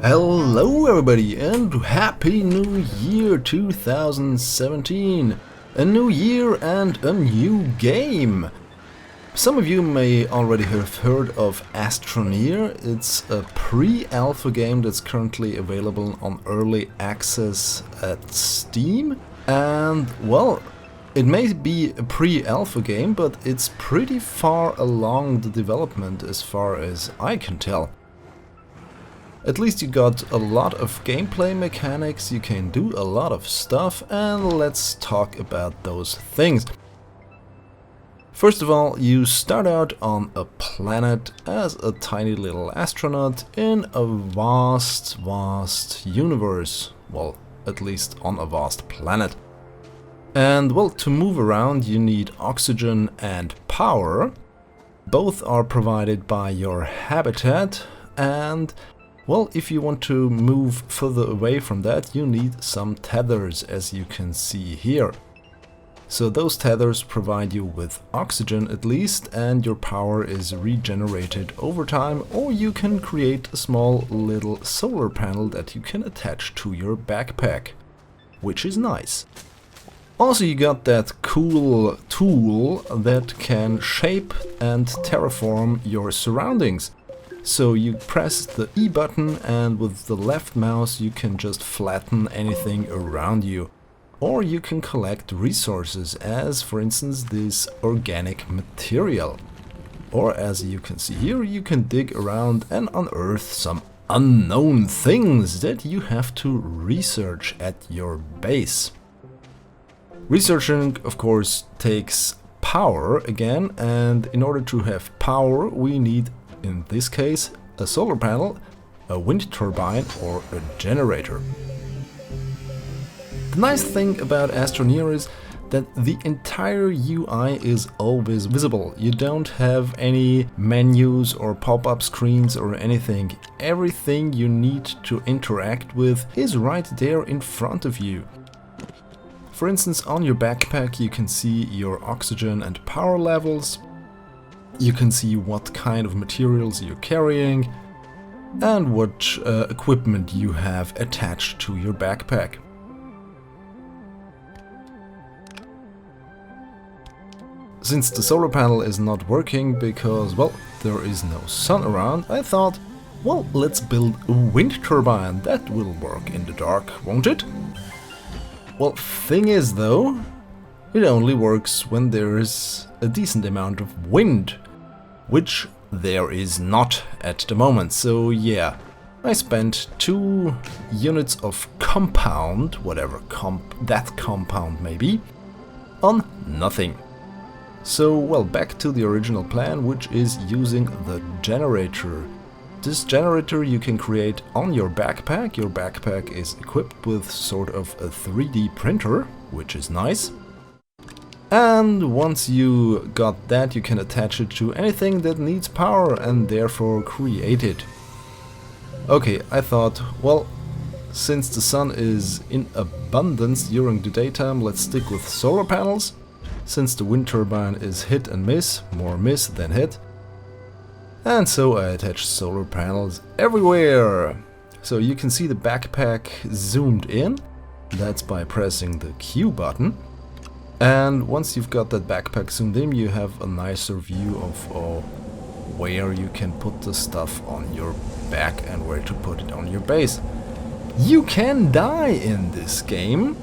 Hello everybody and Happy New Year 2017! A new year and a new game! Some of you may already have heard of Astroneer. It's a pre-alpha game that's currently available on early access at Steam. And well, it may be a pre-alpha game, but it's pretty far along the development as far as I can tell. At least you got a lot of gameplay mechanics, you can do a lot of stuff, and let's talk about those things. First of all, you start out on a planet as a tiny little astronaut in a vast universe. Well, at least on a vast planet. And well, to move around you need oxygen and power. Both are provided by your habitat, and well, if you want to move further away from that, you need some tethers, as you can see here. So those tethers provide you with oxygen at least, and your power is regenerated over time, or you can create a small little solar panel that you can attach to your backpack, which is nice. Also, you got that cool tool that can shape and terraform your surroundings. So you press the E button and with the left mouse you can just flatten anything around you. Or you can collect resources, as for instance this organic material. Or as you can see here, you can dig around and unearth some unknown things that you have to research at your base. Researching, of course, takes power again, and in order to have power we need, in this case, a solar panel, a wind turbine or a generator. The nice thing about Astroneer is that the entire UI is always visible. You don't have any menus or pop-up screens or anything. Everything you need to interact with is right there in front of you. For instance, on your backpack you can see your oxygen and power levels. You can see what kind of materials you're carrying and what equipment you have attached to your backpack. Since the solar panel is not working because, well, there is no sun around, I thought, well, let's build a wind turbine. That will work in the dark, won't it? Well, thing is though, it only works when there is a decent amount of wind, which there is not at the moment. So yeah, I spent 2 units of compound, whatever that compound may be, on nothing. So well, back to the original plan, which is using the generator. This generator you can create on your backpack. Your backpack is equipped with sort of a 3D printer, which is nice. And once you got that, you can attach it to anything that needs power and therefore create it. Okay, I thought, well, since the sun is in abundance during the daytime, let's stick with solar panels. Since the wind turbine is hit and miss, more miss than hit. And so I attached solar panels everywhere. So you can see the backpack zoomed in. That's by pressing the Q button. And once you've got that backpack zoomed in, you have a nicer view of where you can put the stuff on your back and where to put it on your base. You can die in this game.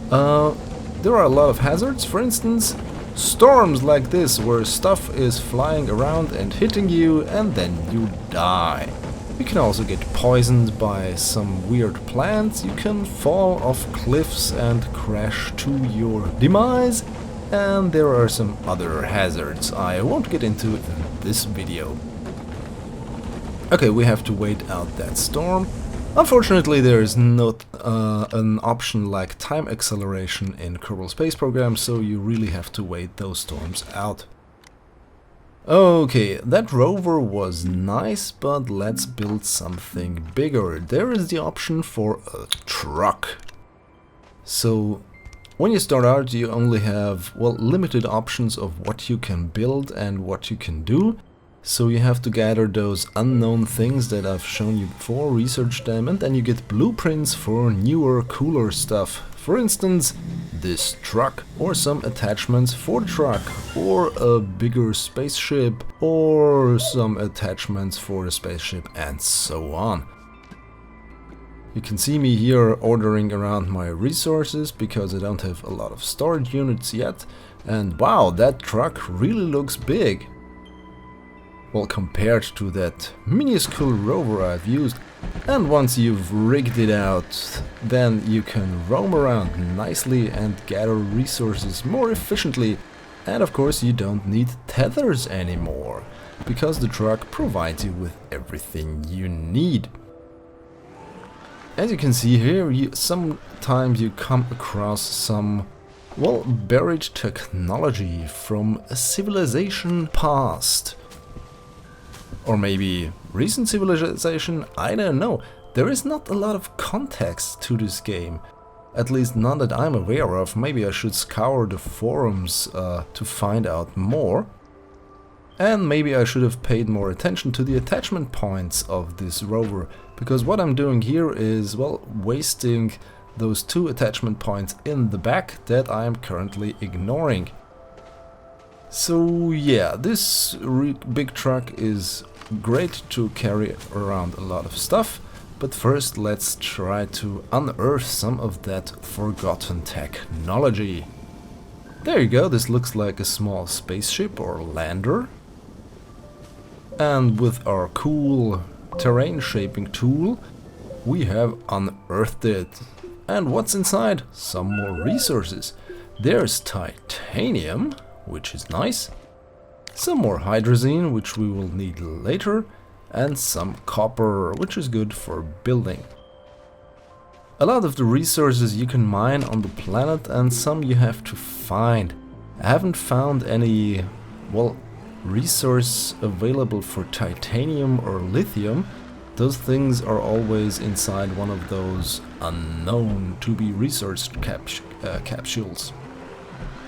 There are a lot of hazards, for instance, storms like this where stuff is flying around and hitting you and then you die. You can also get poisoned by some weird plants, you can fall off cliffs and crash to your demise, and there are some other hazards I won't get into in this video. Okay, we have to wait out that storm. Unfortunately, there is not an option like time acceleration in Kerbal Space Program, so you really have to wait those storms out. Okay, that rover was nice, but let's build something bigger. There is the option for a truck. So when you start out, you only have, well, limited options of what you can build and what you can do. So you have to gather those unknown things that I've shown you before, research them, and then you get blueprints for newer, cooler stuff. For instance, this truck, or some attachments for the truck, or a bigger spaceship, or some attachments for the spaceship, and so on. You can see me here ordering around my resources because I don't have a lot of storage units yet, and wow, that truck really looks big. Well, compared to that minuscule rover I've used. And once you've rigged it out, then you can roam around nicely and gather resources more efficiently. And of course you don't need tethers anymore, because the truck provides you with everything you need. As you can see here, sometimes you come across some, well, buried technology from a civilization past. Or maybe recent civilization, I don't know. There is not a lot of context to this game. At least none that I'm aware of. Maybe I should scour the forums to find out more. And maybe I should have paid more attention to the attachment points of this rover. Because what I'm doing here is, well, wasting those 2 attachment points in the back that I'm currently ignoring. So yeah, this big truck is great to carry around a lot of stuff, but first let's try to unearth some of that forgotten technology. There you go, this looks like a small spaceship or lander. And with our cool terrain shaping tool, we have unearthed it. And what's inside? Some more resources. There's titanium, which is nice. Some more hydrazine, which we will need later, and some copper, which is good for building. A lot of the resources you can mine on the planet, and some you have to find. I haven't found any, well, resource available for titanium or lithium. Those things are always inside one of those unknown to be researched capsules.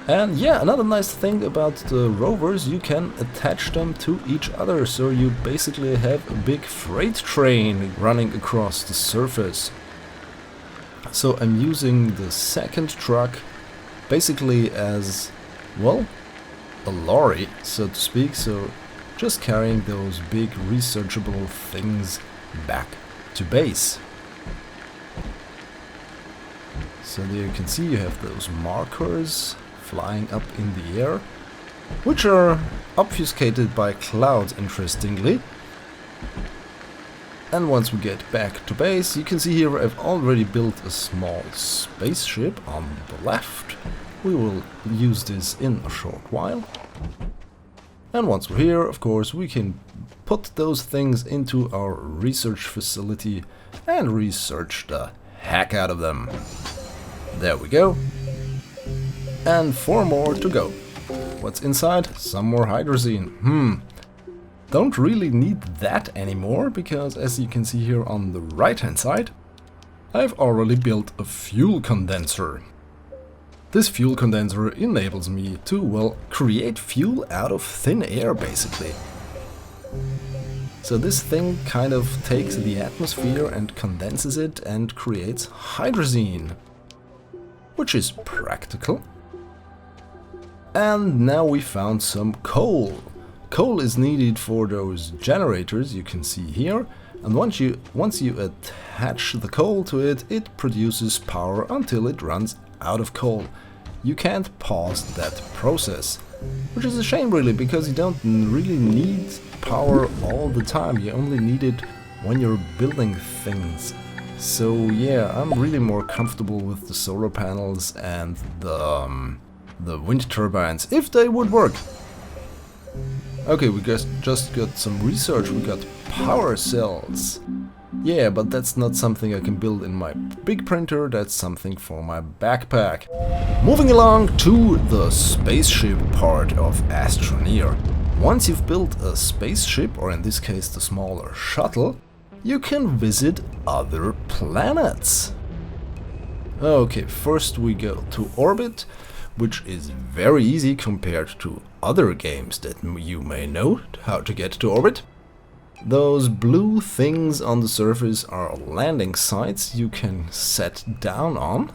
And yeah, another nice thing about the rovers, you can attach them to each other, so you basically have a big freight train running across the surface. So I'm using the second truck basically as, well, a lorry, so to speak, so just carrying those big researchable things back to base. So there you can see you have those markers flying up in the air, which are obfuscated by clouds, interestingly. And once we get back to base, you can see here I've already built a small spaceship on the left. We will use this in a short while. And once we're here, of course, we can put those things into our research facility and research the heck out of them. There we go. And 4 more to go. What's inside? Some more hydrazine. Don't really need that anymore, because as you can see here on the right hand side, I've already built a fuel condenser. This fuel condenser enables me to, well, create fuel out of thin air, basically. So this thing kind of takes the atmosphere and condenses it and creates hydrazine, which is practical. And now we found some coal. Coal is needed for those generators you can see here, and once you attach the coal to it, it produces power until it runs out of coal. You can't pause that process, which is a shame really, because you don't really need power all the time, you only need it when you're building things. So yeah, I'm really more comfortable with the solar panels and the wind turbines, if they would work. Okay, we just got some research, we got power cells. Yeah, but that's not something I can build in my big printer, that's something for my backpack. Moving along to the spaceship part of Astroneer. Once you've built a spaceship, or in this case the smaller shuttle, you can visit other planets. Okay, first we go to orbit, which is very easy compared to other games that you may know how to get to orbit. Those blue things on the surface are landing sites you can set down on.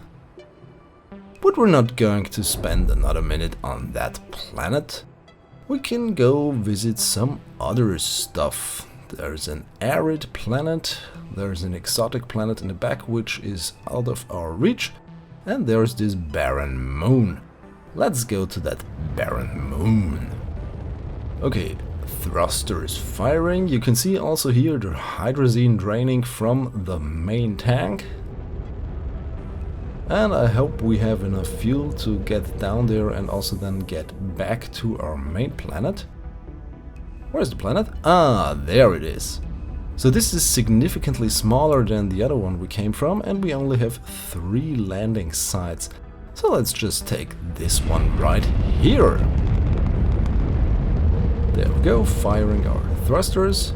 But we're not going to spend another minute on that planet. We can go visit some other stuff. There's an arid planet, there's an exotic planet in the back which is out of our reach, and there's this barren moon. Let's go to that barren moon. Okay, thruster is firing. You can see also here the hydrazine draining from the main tank. And I hope we have enough fuel to get down there and also then get back to our main planet. Where's the planet? Ah, there it is. So this is significantly smaller than the other one we came from, and we only have 3 landing sites. So let's just take this one right here. There we go, firing our thrusters.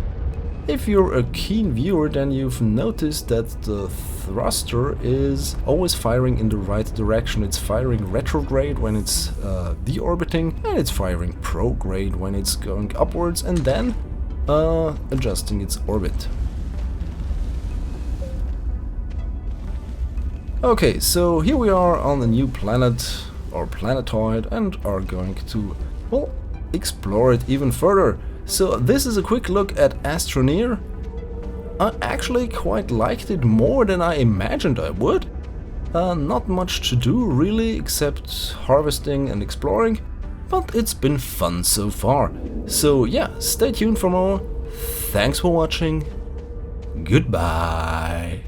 If you're a keen viewer, then you've noticed that the thruster is always firing in the right direction. It's firing retrograde when it's deorbiting, and it's firing prograde when it's going upwards, and then adjusting its orbit. Okay, so here we are on the new planet, or planetoid, and are going to, well, explore it even further. So this is a quick look at Astroneer. I actually quite liked it more than I imagined I would. Not much to do really, except harvesting and exploring, but it's been fun so far. So yeah, stay tuned for more. Thanks for watching. Goodbye.